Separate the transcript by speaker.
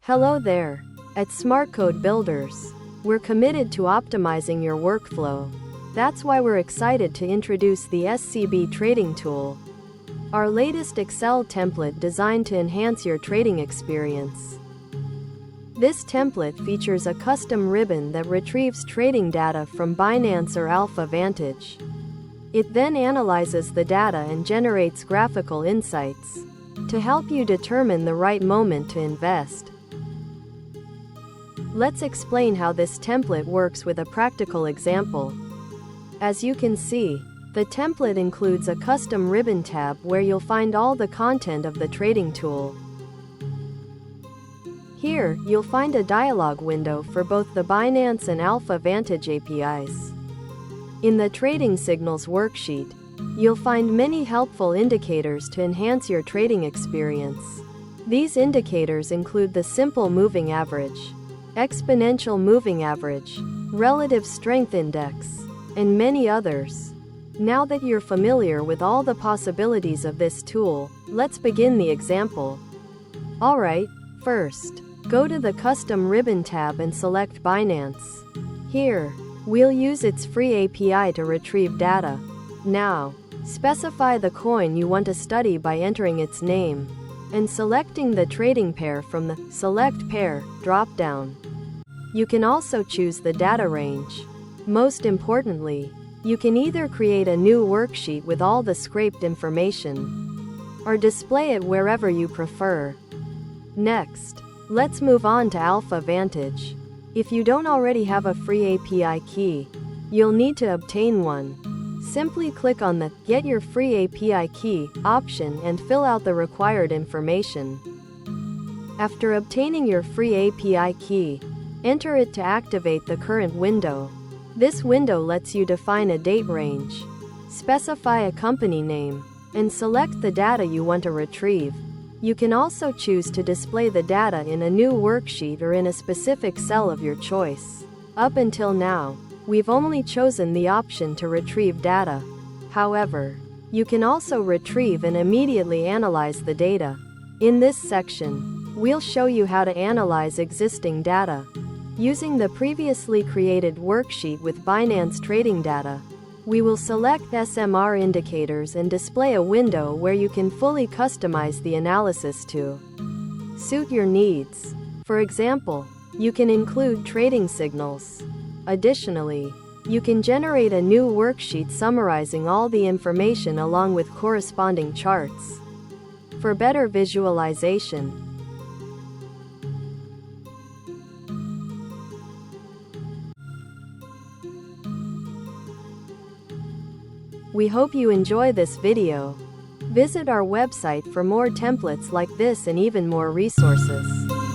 Speaker 1: Hello there. At Smart Code Builders, we're committed to optimizing your workflow. That's why we're excited to introduce the SBC Trading Tool, our latest Excel template designed to enhance your trading experience. This template features a custom ribbon that retrieves trading data from Binance or Alpha Vantage. It then analyzes the data and generates graphical insights to help you determine the right moment to invest. Let's explain how this template works with a practical example. As you can see, the template includes a custom ribbon tab where you'll find all the content of the trading tool. Here, you'll find a dialog window for both the Binance and Alpha Vantage APIs. In the Trading Signals worksheet, you'll find many helpful indicators to enhance your trading experience. These indicators include the simple moving average, exponential moving average, relative strength index, and many others. Now that you're familiar with all the possibilities of this tool, let's begin the example. Alright, first, go to the Custom Ribbon tab and select Binance. Here, we'll use its free API to retrieve data. Now, specify the coin you want to study by entering its name and selecting the trading pair from the Select Pair drop-down. You can also choose the data range. Most importantly, you can either create a new worksheet with all the scraped information or display it wherever you prefer. Next, let's move on to Alpha Vantage. If you don't already have a free API key, you'll need to obtain one. Simply click on the Get Your Free API Key option and fill out the required information. After obtaining your free API key, enter it to activate the current window. This window lets you define a date range, specify a company name, and select the data you want to retrieve. You can also choose to display the data in a new worksheet or in a specific cell of your choice. Up until now, we've only chosen the option to retrieve data. However, you can also retrieve and immediately analyze the data. In this section, we'll show you how to analyze existing data. Using the previously created worksheet with Binance trading data, we will select SMR indicators and display a window where you can fully customize the analysis to suit your needs. For example, you can include trading signals. Additionally, you can generate a new worksheet summarizing all the information along with corresponding charts for better visualization. We hope you enjoy this video. Visit our website for more templates like this and even more resources.